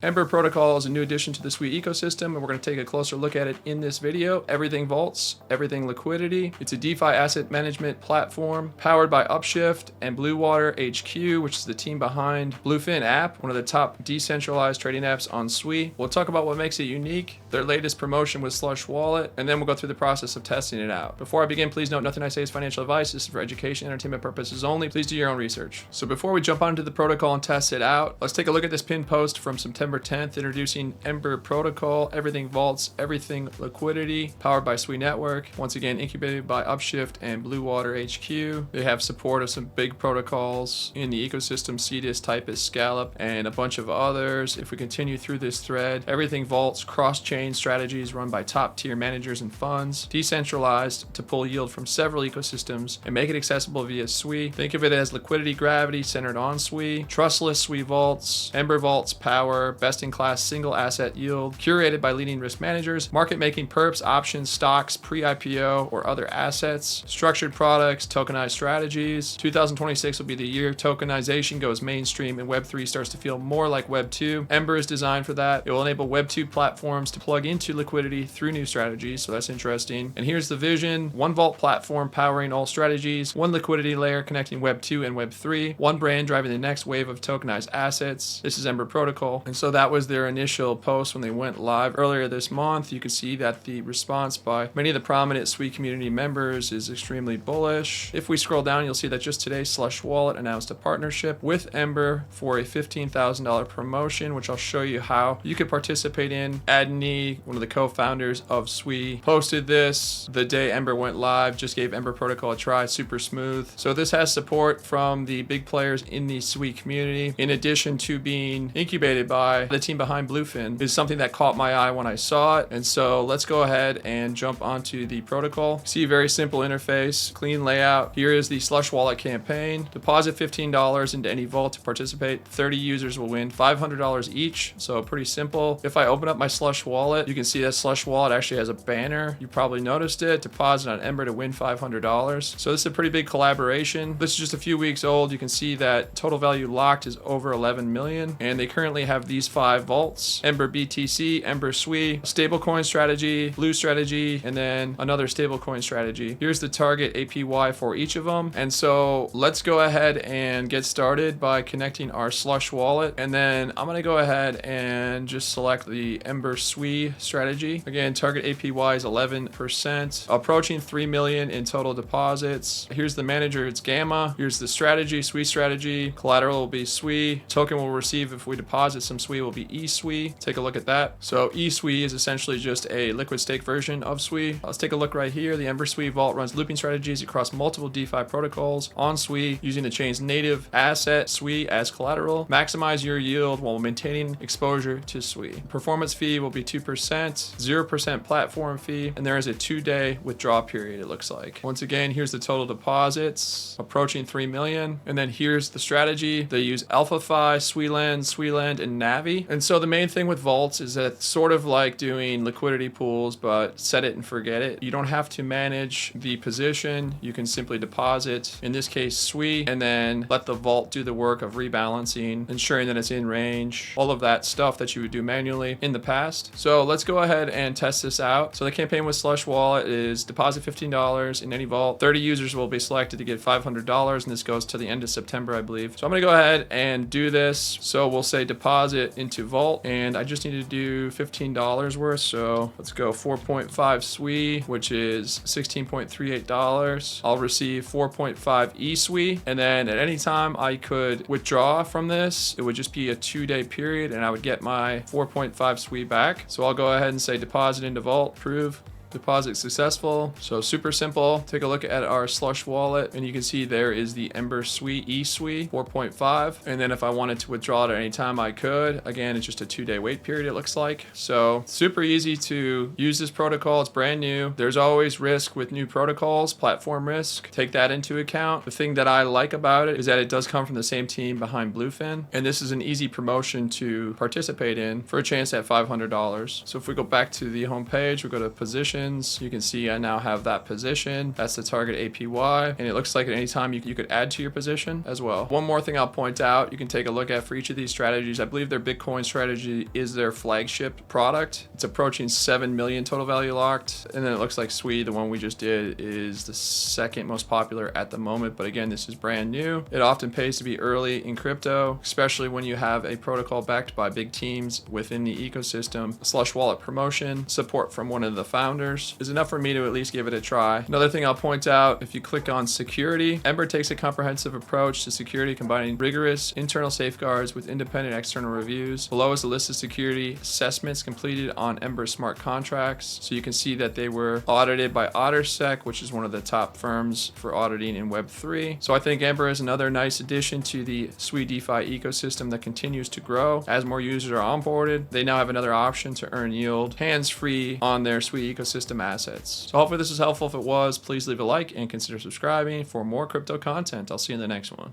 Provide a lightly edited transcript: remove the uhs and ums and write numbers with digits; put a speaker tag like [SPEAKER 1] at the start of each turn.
[SPEAKER 1] Ember Protocol is a new addition to the Sui ecosystem, and we're going to take a closer look at it in this video. Everything vaults, everything liquidity. It's a DeFi asset management platform powered by Upshift and Bluewater HQ, which is the team behind Bluefin app, one of the top decentralized trading apps on Sui. We'll talk about what makes it unique, their latest promotion with Slush Wallet, and then we'll go through the process of testing it out. Before I begin, please note nothing I say is financial advice. This is for education and entertainment purposes only. Please do your own research. So before we jump onto the protocol and test it out, let's take a look at this pinned post from September 10th, introducing Ember Protocol, everything vaults, everything liquidity, powered by Sui Network. Once again, incubated by Upshift and Bluewater HQ. They have support of some big protocols in the ecosystem, Cetus, Typus, Scallop, and a bunch of others. If we continue through this thread, everything vaults, cross-chain strategies run by top-tier managers and funds, decentralized to pull yield from several ecosystems and make it accessible via Sui. Think of it as liquidity gravity centered on Sui, trustless Sui vaults, Ember vaults power, best-in-class single asset yield, curated by leading risk managers, market-making perps, options, stocks, pre-IPO, or other assets, structured products, tokenized strategies. 2026 will be the year tokenization goes mainstream and Web3 starts to feel more like Web2. Ember is designed for that. It will enable Web2 platforms to plug into liquidity through new strategies, so that's interesting. And here's the vision: one vault platform powering all strategies, one liquidity layer connecting Web2 and Web3, one brand driving the next wave of tokenized assets. This is Ember Protocol. And so that was their initial post when they went live earlier this month. You can see that the response by many of the prominent Sui community members is extremely bullish. If we scroll down, you'll see that just today, Slush Wallet announced a partnership with Ember for a $15,000 promotion, which I'll show you how you could participate in. Adney, one of the co-founders of Sui, posted this the day Ember went live, just gave Ember Protocol a try, super smooth. So this has support from the big players in the Sui community, in addition to being incubated by the team behind Bluefin, is something that caught my eye when I saw it. And so let's go ahead and jump onto the protocol. See a very simple interface, clean layout. Here is the Slush Wallet campaign. Deposit $15 into any vault to participate. 30 users will win $500 each. So pretty simple. If I open up my Slush Wallet, you can see that Slush Wallet actually has a banner. You probably noticed it. Deposit on Ember to win $500. So this is a pretty big collaboration. This is just a few weeks old. You can see that total value locked is over 11 million. And they currently have these 5 vaults: Ember BTC, Ember Sui, stablecoin strategy, Blue strategy, and then another stablecoin strategy. Here's the target APY for each of them. And so let's go ahead and get started by connecting our Slush Wallet. And then I'm gonna go ahead and just select the Ember Sui strategy. Again, target APY is 11%, approaching 3 million in total deposits. Here's the manager, it's Gamma. Here's the strategy, Sui strategy. Collateral will be Sui. Token we'll receive if we deposit some Sui will be eSUI. Take a look at that. So eSUI is essentially just a liquid stake version of Sui. Let's take a look right here. The Ember Sui vault runs looping strategies across multiple DeFi protocols on Sui using the chain's native asset Sui as collateral. Maximize your yield while maintaining exposure to Sui. Performance fee will be 2%, 0% platform fee, and there is a 2-day withdrawal period, it looks like. Once again, here's the total deposits, approaching 3 million. And then here's the strategy. They use AlphaFi, SuiLend, and Navi. And so the main thing with vaults is that it's sort of like doing liquidity pools, but set it and forget it. You don't have to manage the position. You can simply deposit, in this case, Sui, and then let the vault do the work of rebalancing, ensuring that it's in range, all of that stuff that you would do manually in the past. So let's go ahead and test this out. So the campaign with Slush Wallet is deposit $15 in any vault. 30 users will be selected to get $500, and this goes to the end of September, I believe. So I'm gonna go ahead and do this. So we'll say deposit into vault, and I just need to do $15 worth. So let's go 4.5 Sui, which is $16.38. I'll receive 4.5 eSUI, and then at any time I could withdraw from this. It would just be a 2-day period, and I would get my 4.5 Sui back. So I'll go ahead and say deposit into vault, approve. Deposit successful. So super simple. Take a look at our Slush Wallet, and you can see there is the Ember Sui eSUI 4.5. And then if I wanted to withdraw it at any time, I could. Again, it's just a 2-day wait period, it looks like. So super easy to use this protocol. It's brand new. There's always risk with new protocols, platform risk. Take that into account. The thing that I like about it is that it does come from the same team behind Bluefin, and this is an easy promotion to participate in for a chance at $500. So if we go back to the home page, we go to position, positions. You can see I now have that position. That's the target APY. And it looks like at any time you could add to your position as well. One more thing I'll point out, you can take a look at for each of these strategies. I believe their Bitcoin strategy is their flagship product. It's approaching 7 million total value locked. And then it looks like Sui, the one we just did, is the second most popular at the moment. But again, this is brand new. It often pays to be early in crypto, especially when you have a protocol backed by big teams within the ecosystem. A slush wallet promotion, support from one of the founders is enough for me to at least give it a try. Another thing I'll point out, if you click on security, Ember takes a comprehensive approach to security, combining rigorous internal safeguards with independent external reviews. Below is a list of security assessments completed on Ember smart contracts. So you can see that they were audited by OtterSec, which is one of the top firms for auditing in Web3. So I think Ember is another nice addition to the Sui DeFi ecosystem that continues to grow. As more users are onboarded, they now have another option to earn yield hands-free on their Sui ecosystem assets. So hopefully this was helpful. If it was, please leave a like and consider subscribing for more crypto content. I'll see you in the next one.